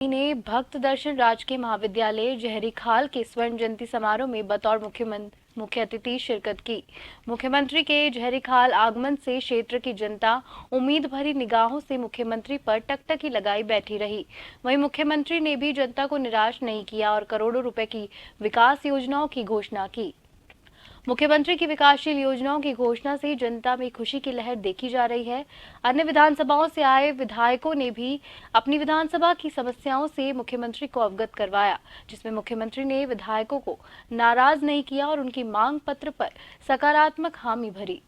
ने भक्त दर्शन राजकीय महाविद्यालय जहरीखाल के स्वर्ण जयंती समारोह में बतौर मुख्य अतिथि शिरकत की। मुख्यमंत्री के जहरीखाल आगमन से क्षेत्र की जनता उम्मीद भरी निगाहों से मुख्यमंत्री पर टकटकी लगाई बैठी रही। वहीं मुख्यमंत्री ने भी जनता को निराश नहीं किया और करोड़ों रुपए की विकास योजनाओं की घोषणा की। मुख्यमंत्री की विकासशील योजनाओं की घोषणा से जनता में खुशी की लहर देखी जा रही है। अन्य विधानसभाओं से आए विधायकों ने भी अपनी विधानसभा की समस्याओं से मुख्यमंत्री को अवगत करवाया, जिसमें मुख्यमंत्री ने विधायकों को नाराज नहीं किया और उनकी मांग पत्र पर सकारात्मक हामी भरी।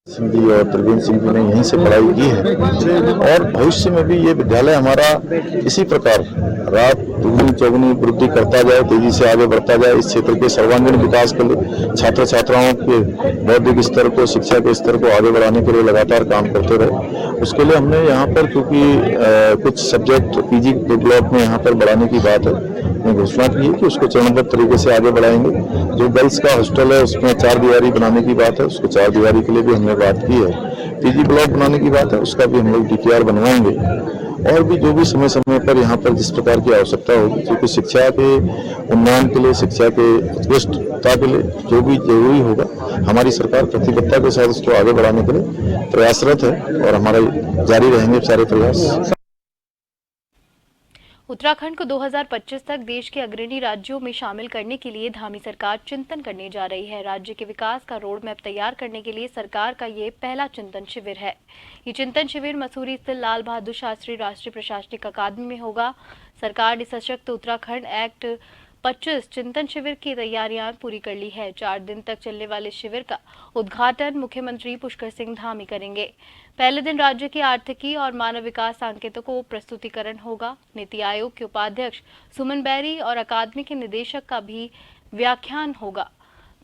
सिंह जी और प्रवीण सिंह जी ने यहीं से पढ़ाई की है और भविष्य में भी ये विद्यालय हमारा इसी प्रकार रात दुगनी चौगुनी वृद्धि करता जाए, तेजी से आगे बढ़ता जाए। इस क्षेत्र के सर्वांगीण विकास के लिए छात्र छात्राओं के बौद्धिक स्तर को, शिक्षा के स्तर को आगे बढ़ाने के लिए लगातार काम करते रहे। उसके लिए हमने यहाँ पर क्योंकि कुछ सब्जेक्ट पीजी ब्लॉक में यहाँ पर बढ़ाने की बात है, घोषणा की है कि उसको चरणबद्ध तरीके से आगे बढ़ाएंगे। जो गर्ल्स का हॉस्टल है उसमें 4 दीवारी बनाने की बात है, उसको 4 दीवारी के लिए भी हमने बात की है। पीजी ब्लॉक बनाने की बात है, उसका भी हम लोग डीपीआर बनवाएंगे। और भी जो भी समय समय पर यहाँ पर जिस प्रकार की आवश्यकता होगी, क्योंकि शिक्षा के उन्नयन के लिए, शिक्षा के उत्कृष्टता के लिए जो भी जरूरी होगा, हमारी सरकार प्रतिबद्धता के साथ उसको आगे बढ़ाने के लिए प्रयासरत है और हमारे जारी रहेंगे सारे प्रयास। उत्तराखंड को 2025 तक देश के अग्रणी राज्यों में शामिल करने के लिए धामी सरकार चिंतन करने जा रही है। राज्य के विकास का रोड मैप तैयार करने के लिए सरकार का ये पहला चिंतन शिविर है। ये चिंतन शिविर मसूरी स्थित लाल बहादुर शास्त्री राष्ट्रीय प्रशासनिक अकादमी में होगा। सरकार ने सशक्त उत्तराखंड एक्ट 25 चिंतन शिविर की तैयारियां पूरी कर ली है। 4 दिन तक चलने वाले शिविर का उद्घाटन मुख्यमंत्री पुष्कर सिंह धामी करेंगे। पहले दिन राज्य की आर्थिकी और मानव विकास सांकेतों को प्रस्तुतिकरण होगा। नीति आयोग के उपाध्यक्ष सुमन बैरी और अकादमी के निदेशक का भी व्याख्यान होगा।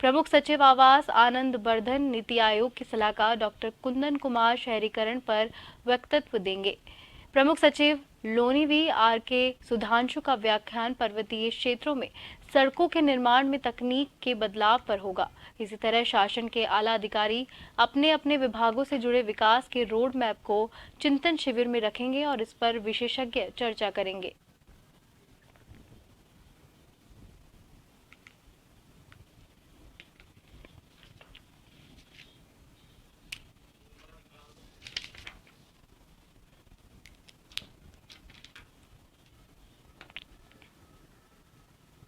प्रमुख सचिव आवास आनंद बर्धन, नीति आयोग के सलाहकार डॉक्टर कुंदन कुमार शहरीकरण पर वक्तव्य देंगे। प्रमुख सचिव लोनी वी आर के सुधांशु का व्याख्यान पर्वतीय क्षेत्रों में सड़कों के निर्माण में तकनीक के बदलाव पर होगा। इसी तरह शासन के आला अधिकारी अपने अपने विभागों से जुड़े विकास के रोड मैप को चिंतन शिविर में रखेंगे और इस पर विशेषज्ञ चर्चा करेंगे।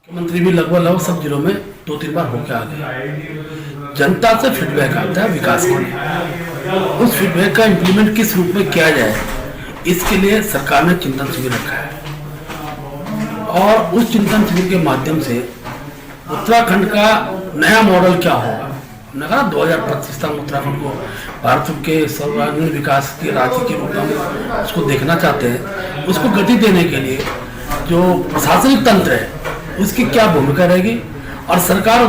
मुख्यमंत्री भी लगभग सब जिलों में 2-3 बार होकर आ गए। जनता से फीडबैक आता है विकास के लिए, उस फीडबैक का इम्प्लीमेंट किस रूप में किया जाए, इसके लिए सरकार ने चिंतन शिविर रखा है। और उस चिंतन शिविर के माध्यम से उत्तराखंड का नया मॉडल क्या होगा, हमने कहा 2025 तक उत्तराखंड को भारत के सर्वांगीण विकास के राज्य के रूप में उसको देखना चाहते हैं। उसको गति देने के लिए जो प्रशासनिक तंत्र है उसकी क्या भूमिका रहेगी और सरकार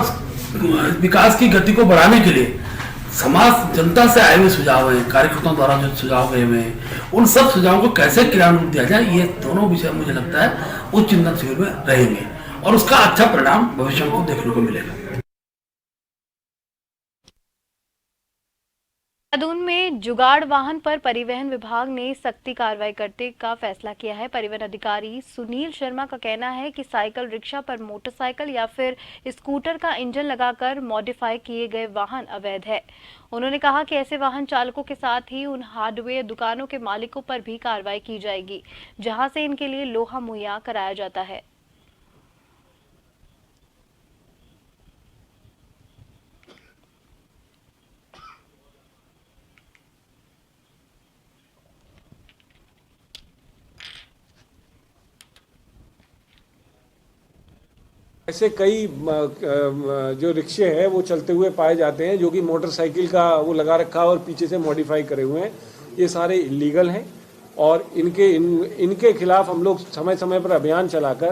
विकास की गति को बढ़ाने के लिए समाज जनता से आए हुए सुझाव है, कार्यकर्ताओं द्वारा जो सुझाव गए हुए हैं, उन सब सुझावों को कैसे क्रियान्वित दिया जाए, ये दोनों विषय मुझे लगता है उस चिंतन शिविर में रहेंगे और उसका अच्छा परिणाम भविष्य को देखने को मिलेगा। देहरादून में जुगाड़ वाहन पर परिवहन विभाग ने सख्ती कार्रवाई करने का फैसला किया है। परिवहन अधिकारी सुनील शर्मा का कहना है कि साइकिल रिक्शा पर मोटरसाइकिल या फिर स्कूटर का इंजन लगाकर मॉडिफाई किए गए वाहन अवैध है। उन्होंने कहा कि ऐसे वाहन चालकों के साथ ही उन हार्डवेयर दुकानों के मालिकों पर भी कार्रवाई की जाएगी जहां से इनके लिए लोहा मुहैया कराया जाता है। ऐसे कई जो रिक्शे हैं वो चलते हुए पाए जाते हैं जो कि मोटरसाइकिल का वो लगा रखा है और पीछे से मॉडिफाई करे हुए हैं। ये सारे इलीगल हैं और इनके खिलाफ हम लोग समय समय पर अभियान चलाकर,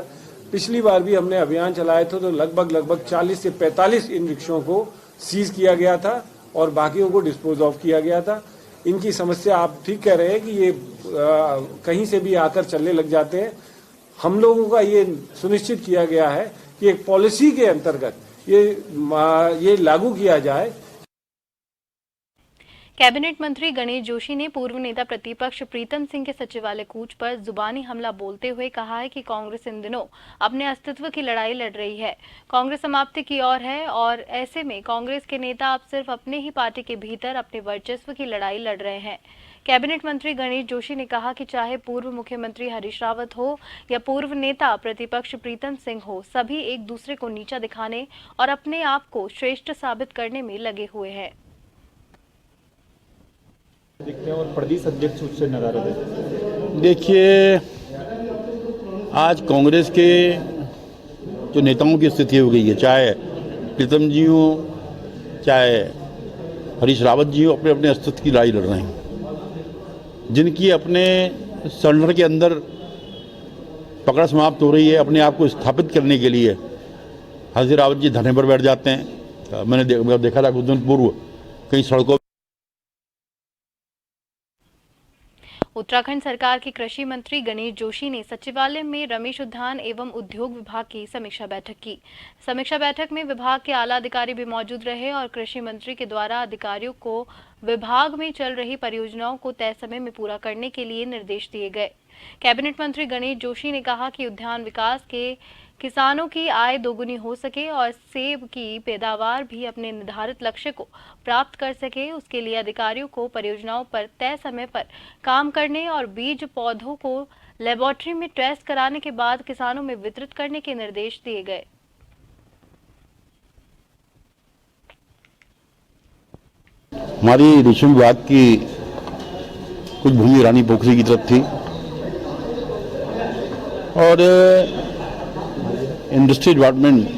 पिछली बार भी हमने अभियान चलाए थे तो लगभग 40 से 45 इन रिक्शों को सीज किया गया था और बाकियों को डिस्पोज ऑफ किया गया था। इनकी समस्या आप ठीक कह रहे हैं कि ये कहीं से भी आकर चलने लग जाते हैं। हम लोगों का ये सुनिश्चित किया गया है कि एक पॉलिसी के अंतर्गत ये लागू किया जाए। कैबिनेट मंत्री गणेश जोशी ने पूर्व नेता प्रतिपक्ष प्रीतम सिंह के सचिवालय कूच पर जुबानी हमला बोलते हुए कहा है कि कांग्रेस इन दिनों अपने अस्तित्व की लड़ाई लड़ रही है। कांग्रेस समाप्ति की ओर है और ऐसे में कांग्रेस के नेता अब सिर्फ अपने ही पार्टी के भीतर अपने वर्चस्व की लड़ाई लड़ रहे हैं। कैबिनेट मंत्री गणेश जोशी ने कहा कि चाहे पूर्व मुख्यमंत्री हरीश रावत हो या पूर्व नेता प्रतिपक्ष प्रीतम सिंह हो, सभी एक दूसरे को नीचा दिखाने और अपने आप को श्रेष्ठ साबित करने में लगे हुए हैं। दिखते हैं और प्रदेश अध्यक्ष उससे नाराज है। देखिए, आज कांग्रेस के जो नेताओं की स्थिति हो गई है, चाहे प्रीतम जी हो चाहे हरीश रावत जी हो, अपने अपने अस्तित्व की लड़ाई लड़ रहे हैं। जिनकी अपने संगठन के अंदर पकड़ समाप्त हो रही है, अपने आप को स्थापित करने के लिए हरीश रावत जी धरने पर बैठ जाते हैं। मैंने देखा था कुछ दिन पूर्व कई सड़कों। उत्तराखंड सरकार के कृषि मंत्री गणेश जोशी ने सचिवालय में रमेश उद्यान एवं उद्योग विभाग की समीक्षा बैठक की। समीक्षा बैठक में विभाग के आला अधिकारी भी मौजूद रहे और कृषि मंत्री के द्वारा अधिकारियों को विभाग में चल रही परियोजनाओं को तय समय में पूरा करने के लिए निर्देश दिए गए। कैबिनेट मंत्री गणेश जोशी ने कहा कि उद्यान विकास के किसानों की आय दोगुनी हो सके और सेब की पैदावार भी अपने निर्धारित लक्ष्य को प्राप्त कर सके, उसके लिए अधिकारियों को परियोजनाओं पर तय समय पर काम करने और बीज पौधों को लेबोरेटरी में टेस्ट कराने के बाद किसानों में वितरित करने के निर्देश दिए गए। हमारी रेशम विभाग की कुछ भूमि रानी पोखरी की तरफ थी और इंडस्ट्री डिपार्टमेंट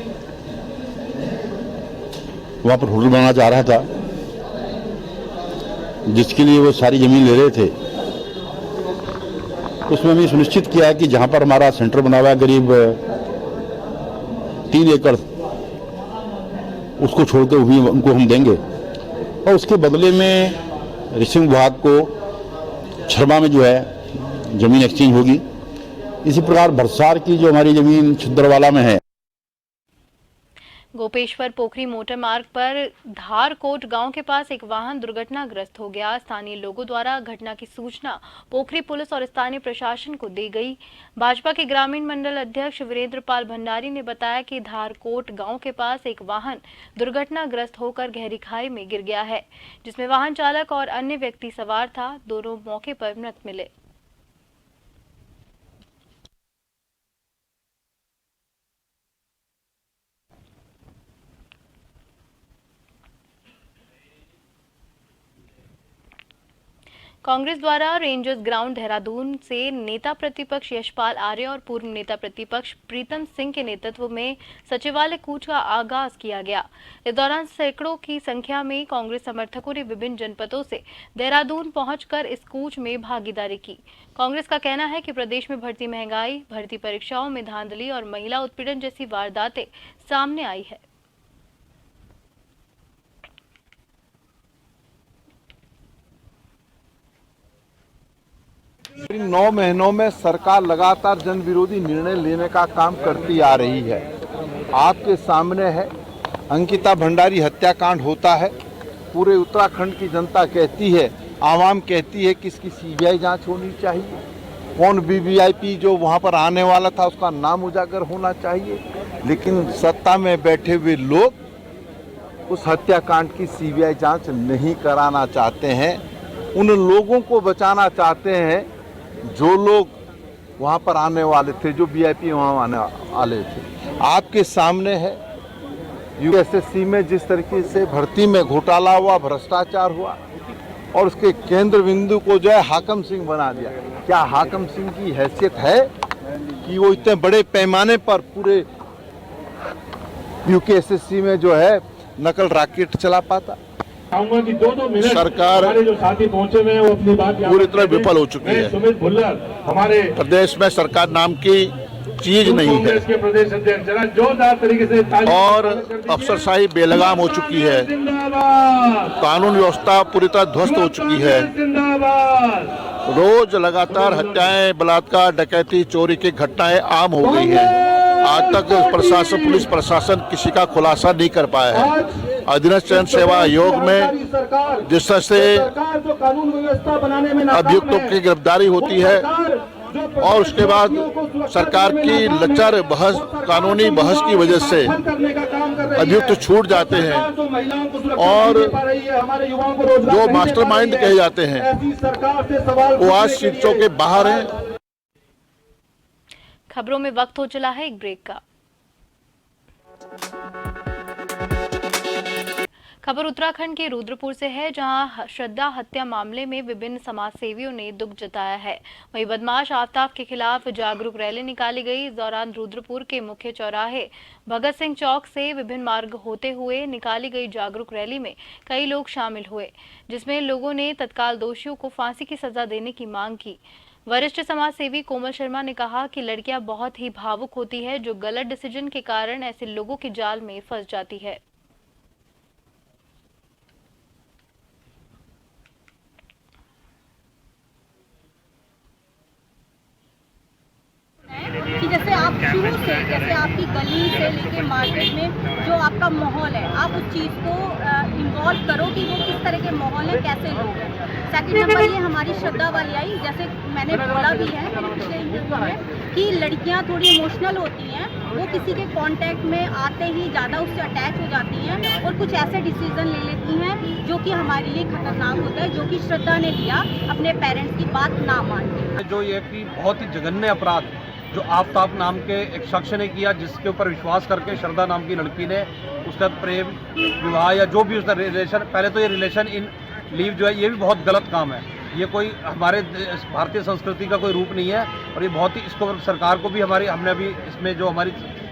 वहाँ पर होटल बनाना चाह रहा था, जिसके लिए वो सारी जमीन ले रहे थे। उसमें हमने सुनिश्चित किया कि जहाँ पर हमारा सेंटर बना हुआ है करीब 3 एकड़, उसको छोड़कर उनको हम देंगे और उसके बदले में रेशम विभाग को छरमा में जो है जमीन एक्सचेंज होगी। इसी प्रकार भरसार की जो हमारी जमीन छिद्रवाला में है। गोपेश्वर पोखरी मोटर मार्ग पर धारकोट गांव के पास एक वाहन दुर्घटनाग्रस्त हो गया। स्थानीय लोगों द्वारा घटना की सूचना पोखरी पुलिस और स्थानीय प्रशासन को दी गई। भाजपा के ग्रामीण मंडल अध्यक्ष वीरेंद्र पाल भंडारी ने बताया कि धारकोट गांव के पास एक वाहन दुर्घटनाग्रस्त होकर गहरी खाई में गिर गया है, जिसमें वाहन चालक और अन्य व्यक्ति सवार था। दोनों मौके पर मृत मिले। कांग्रेस द्वारा रेंजर्स ग्राउंड देहरादून से नेता प्रतिपक्ष यशपाल आर्य और पूर्व नेता प्रतिपक्ष प्रीतम सिंह के नेतृत्व में सचिवालय कूच का आगाज किया गया। इस दौरान सैकड़ों की संख्या में कांग्रेस समर्थकों ने विभिन्न जनपदों से देहरादून पहुंचकर इस कूच में भागीदारी की। कांग्रेस का कहना है कि प्रदेश में बढ़ती महंगाई, भर्ती परीक्षाओं में धांधली और महिला उत्पीड़न जैसी वारदातें सामने आई है। 9 महीनों में सरकार लगातार जन विरोधी निर्णय लेने का काम करती आ रही है। आपके सामने है, अंकिता भंडारी हत्याकांड होता है, पूरे उत्तराखंड की जनता कहती है, आवाम कहती है कि इसकी सीबीआई जांच होनी चाहिए। कौन वीवीआईपी जो वहां पर आने वाला था उसका नाम उजागर होना चाहिए, लेकिन सत्ता में बैठे हुए लोग उस हत्याकांड की सीबीआई जांच नहीं कराना चाहते हैं। उन लोगों को बचाना चाहते हैं जो लोग वहां पर आने वाले थे, जो वीआईपी वहां आने वाले थे। आपके सामने है यूएसएससी में जिस तरीके से भर्ती में घोटाला हुआ, भ्रष्टाचार हुआ और उसके केंद्र बिंदु को जो है हाकम सिंह बना दिया। क्या हाकम सिंह की हैसियत है कि वो इतने बड़े पैमाने पर पूरे यूकेएसएससी में जो है नकल रॉकेट चला पाता? चाहूंगा कि 2-2 मिनट सरकार हमारे जो साथी पहुंचे हुए हैं वो अपनी बात पूरी तरह विफल हो चुकी है। सुमित भुल्लर हमारे प्रदेश में सरकार नाम की चीज नहीं है और अफसरशाही बेलगाम हो चुकी है, कानून व्यवस्था पूरी तरह ध्वस्त हो चुकी है। रोज लगातार हत्याएं, बलात्कार, डकैती, चोरी की घटनाएं आम हो गई हैं। आज तक प्रशासन, पुलिस प्रशासन किसी का खुलासा नहीं कर पाया है। अधीनस्थ चयन सेवा आयोग में जिस तरह से अभियुक्तों की गिरफ्तारी होती है और उसके बाद सरकार की लचर बहस, कानूनी बहस की वजह से अभियुक्त छूट जाते हैं और जो मास्टरमाइंड कहे जाते हैं वो आज सीटों के बाहर हैं। खबरों में वक्त हो चला है एक ब्रेक का। खबर उत्तराखंड के रुद्रपुर से है, जहां श्रद्धा हत्या मामले में विभिन्न समाज सेवियों ने दुख जताया है। वहीं बदमाश आफ्ताब के खिलाफ जागरूक रैली निकाली गई। इस दौरान रुद्रपुर के मुख्य चौराहे भगत सिंह चौक से विभिन्न मार्ग होते हुए निकाली गई जागरूक रैली में कई लोग शामिल हुए, जिसमें लोगों ने तत्काल दोषियों को फांसी की सजा देने की मांग की। वरिष्ठ समाज सेवी कोमल शर्मा ने कहा कि लड़कियां बहुत ही भावुक होती है, जो गलत डिसीजन के कारण ऐसे लोगों के जाल में फंस जाती है। कि जैसे आप शुरू से, जैसे आपकी गली से लेके मार्केट में जो आपका माहौल है, आप उस चीज़ को इन्वॉल्व करो कि वो किस तरह के माहौल है, कैसे लोग हैं। सेकंड नंबर ये हमारी श्रद्धा वाली आई, जैसे मैंने बोला भी है मेरे पिछले इंटरव्यू में कि लड़कियां थोड़ी इमोशनल होती हैं, वो किसी के कांटेक्ट में आते ही ज़्यादा उससे अटैच हो जाती हैं और कुछ ऐसे डिसीजन ले लेती हैं जो कि हमारे लिए खतरनाक होता है, जो कि श्रद्धा ने लिया अपने पेरेंट्स की बात ना मान के। जो ये कि बहुत ही जघन्य अपराध जो आफ्ताब नाम के एक शख्स ने किया, जिसके ऊपर विश्वास करके श्रद्धा नाम की लड़की ने उसका प्रेम विवाह या जो भी उसका रिलेशन, पहले तो ये रिलेशन इन लीव जो है ये भी बहुत गलत काम है। ये कोई हमारे भारतीय संस्कृति का कोई रूप नहीं है और ये बहुत ही, इसको सरकार को भी हमने अभी इसमें जो हमारी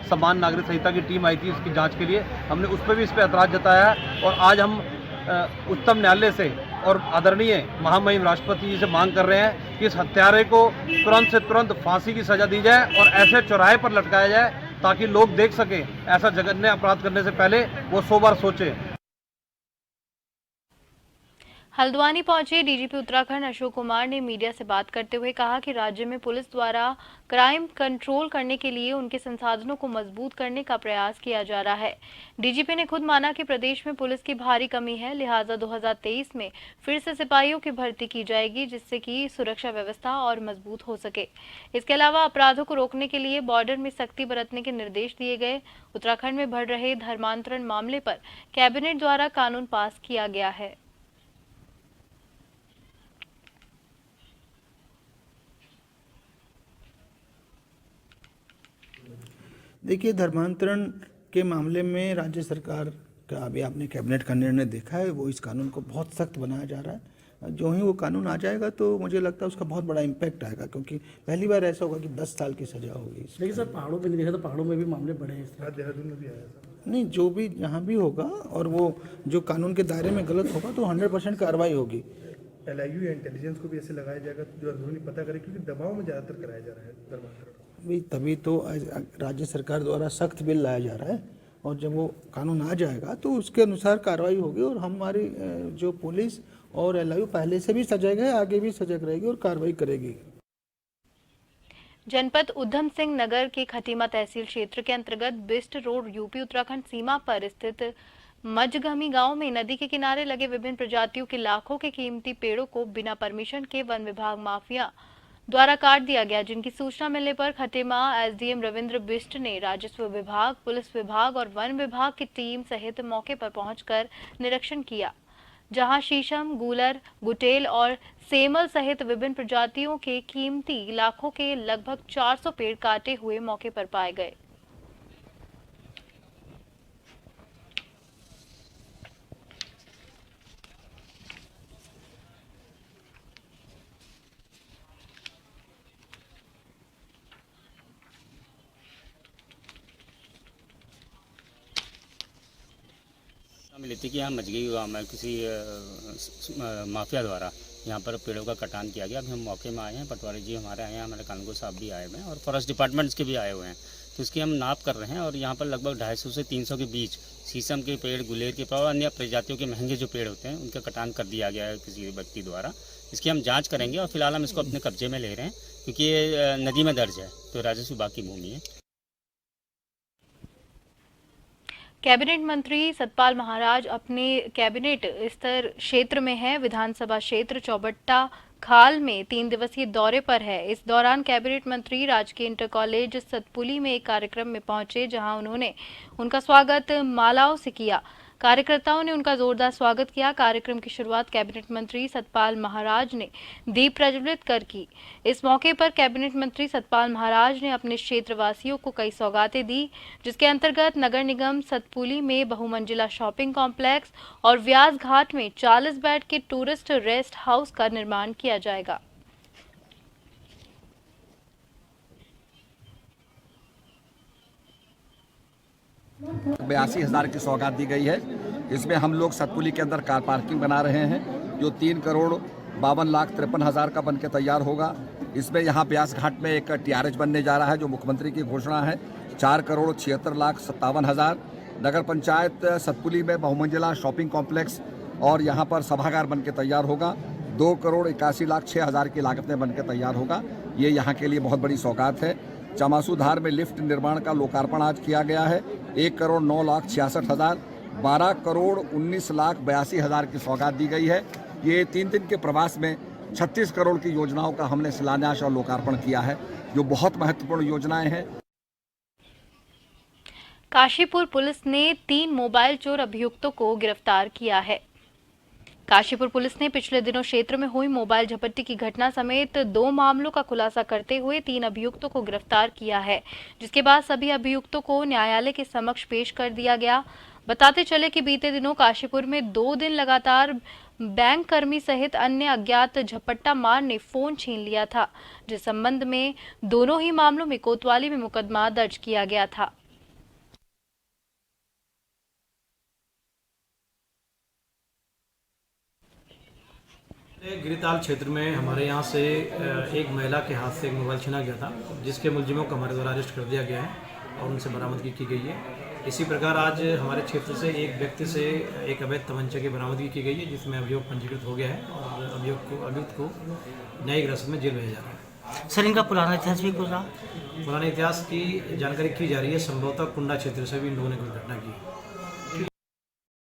समान नागरिक संहिता की टीम आई थी इसकी जांच के लिए, हमने उस पर भी इस पर ऐतराज़ जताया है। और आज हम उच्चतम न्यायालय से और आदरणीय महामहिम राष्ट्रपति जी से मांग कर रहे हैं कि इस हत्यारे को तुरंत से तुरंत फांसी की सजा दी जाए और ऐसे चौराहे पर लटकाया जाए ताकि लोग देख सकें, ऐसा जघन्य अपराध करने से पहले वो 100 बार सोचें। हल्द्वानी पहुंचे डीजीपी उत्तराखंड अशोक कुमार ने मीडिया से बात करते हुए कहा कि राज्य में पुलिस द्वारा क्राइम कंट्रोल करने के लिए उनके संसाधनों को मजबूत करने का प्रयास किया जा रहा है। डीजीपी ने खुद माना कि प्रदेश में पुलिस की भारी कमी है, लिहाजा 2023 में फिर से सिपाहियों की भर्ती की जाएगी, जिससे कि सुरक्षा व्यवस्था और मजबूत हो सके। इसके अलावा अपराधों को रोकने के लिए बॉर्डर में सख्ती बरतने के निर्देश दिए गए। उत्तराखंड में बढ़ रहे धर्मांतरण मामले पर कैबिनेट द्वारा कानून पास किया गया है। देखिए, धर्मांतरण के मामले में राज्य सरकार का अभी आपने कैबिनेट का निर्णय देखा है, वो इस कानून को बहुत सख्त बनाया जा रहा है। जो ही वो कानून आ जाएगा तो मुझे लगता है उसका बहुत बड़ा इम्पैक्ट आएगा, क्योंकि पहली बार ऐसा होगा कि 10 साल की सजा होगी। लेकिन सर पहाड़ों पे नहीं देखा, तो पहाड़ों में भी मामले बढ़े हैं, देहरादून में भी आया। नहीं, जो भी जहाँ भी होगा और वो जो कानून के दायरे में गलत होगा तो 100% कार्रवाई होगी। LIU या इंटेलिजेंस को भी ऐसे लगाया जाएगा जो अंदरूनी पता करे, क्योंकि दबाव में ज़्यादातर कराया जा रहा है धर्मांतरण। तभी तो राज्य सरकार द्वारा सख्त बिल लाया जा रहा है और जब वो कानून आ जाएगा तो उसके अनुसार कार्रवाई होगी और हमारी जो पुलिस और LIU पहले से भी सजग है, आगे भी सजग रहेगी और कार्रवाई करेगी। जनपद उधम सिंह नगर के खटीमा तहसील क्षेत्र के अंतर्गत बिस्ट रोड यूपी उत्तराखंड सीमा पर स्थित मजगमी गांव में नदी के किनारे लगे विभिन्न प्रजातियों के लाखों के कीमती पेड़ों को बिना परमिशन के वन विभाग माफिया द्वारा काट दिया गया, जिनकी सूचना मिलने पर खटीमा SDM रविंद्र बिष्ट ने राजस्व विभाग, पुलिस विभाग और वन विभाग की टीम सहित मौके पर पहुंचकर निरीक्षण किया, जहां शीशम, गूलर, गुटेल और सेमल सहित विभिन्न प्रजातियों के कीमती लाखों के लगभग 400 पेड़ काटे हुए मौके पर पाए गए। मिली थी कि यहाँ मजगी गाँव में किसी माफिया द्वारा यहाँ पर पेड़ों का कटान किया गया। अभी हम मौके में आए हैं, पटवारी जी हमारे आए हैं, हमारे कानूनगो साहब भी आए हुए हैं और फॉरेस्ट डिपार्टमेंट्स के भी आए हुए हैं। तो इसकी हम नाप कर रहे हैं और यहाँ पर लगभग 250 से 300 के बीच शीशम के पेड़, गुलेर के पेड़ और अन्य प्रजातियों के महंगे जो पेड़ होते हैं उनका कटान कर दिया गया है किसी व्यक्ति द्वारा। इसकी हम जांच करेंगे और फिलहाल हम इसको अपने कब्जे में ले रहे हैं क्योंकि ये नदी में दर्ज है, तो राजस्व विभाग की भूमि है। कैबिनेट मंत्री सतपाल महाराज अपने कैबिनेट स्तर क्षेत्र में हैं। विधानसभा क्षेत्र चौबट्टा खाल में 3 दिवसीय दौरे पर है। इस दौरान कैबिनेट मंत्री राजकीय इंटर कॉलेज सतपुली में एक कार्यक्रम में पहुंचे, जहां उन्होंने उनका स्वागत मालाओं से किया। कार्यकर्ताओं ने उनका जोरदार स्वागत किया। कार्यक्रम की शुरुआत कैबिनेट मंत्री सतपाल महाराज ने दीप प्रज्वलित कर की। इस मौके पर कैबिनेट मंत्री सतपाल महाराज ने अपने क्षेत्रवासियों को कई सौगातें दी, जिसके अंतर्गत नगर निगम सतपुली में बहुमंजिला शॉपिंग कॉम्प्लेक्स और व्यास घाट में 40 बेड के टूरिस्ट रेस्ट हाउस का निर्माण किया जाएगा। 82,000 की सौगात दी गई है। इसमें हम लोग सतपुली के अंदर कार पार्किंग बना रहे हैं जो 3,52,53,000 का बन के तैयार होगा। इसमें यहाँ ब्यास घाट में एक TRH बनने जा रहा है जो मुख्यमंत्री की घोषणा है। 4,76,57,000। नगर पंचायत सतपुली में बहुमंजिला शॉपिंग कॉम्प्लेक्स और यहाँ पर सभागार बन के तैयार होगा। 2,81,06,000 की लागत में बन के तैयार होगा। ये यहाँ के लिए बहुत बड़ी सौगात है। चमासूधार में लिफ्ट निर्माण का लोकार्पण आज किया गया है। 1,09,66,000। 12,19,82,000 की सौगात दी गई है। ये 3 दिन के प्रवास में 36 करोड़ की योजनाओं का हमने शिलान्यास और लोकार्पण किया है, जो बहुत महत्वपूर्ण योजनाएं हैं। काशीपुर पुलिस ने 3 मोबाइल चोर अभियुक्तों को गिरफ्तार किया है। काशीपुर पुलिस ने पिछले दिनों क्षेत्र में हुई मोबाइल झपट्टी की घटना समेत 2 मामलों का खुलासा करते हुए 3 अभियुक्तों को गिरफ्तार किया है, जिसके बाद सभी अभियुक्तों को न्यायालय के समक्ष पेश कर दिया गया। बताते चले कि बीते दिनों काशीपुर में 2 दिन लगातार बैंक कर्मी सहित अन्य अज्ञात झपट्टा मार ने फोन छीन लिया था, जिस संबंध में दोनों ही मामलों में कोतवाली में मुकदमा दर्ज किया गया था। गिरिताल क्षेत्र में हमारे यहाँ से एक महिला के हाथ से एक मोबाइल छीना गया था, जिसके मुलजिमों को हमारे द्वारा अरेस्ट कर दिया गया है और उनसे बरामदगी की गई है। इसी प्रकार आज हमारे क्षेत्र से एक व्यक्ति से एक अवैध तमंचा की बरामदगी की गई है, जिसमें अभियोग पंजीकृत हो गया है और अभियुक्त को न्यायिक हिरासत में जेल भेजा जा रहा है। सर, इनका पुराना इतिहास भी कुछ पुराने इतिहास की जानकारी की जा रही है। संभवतः कुंडा क्षेत्र से भी इन लोगों ने कोई घटना की।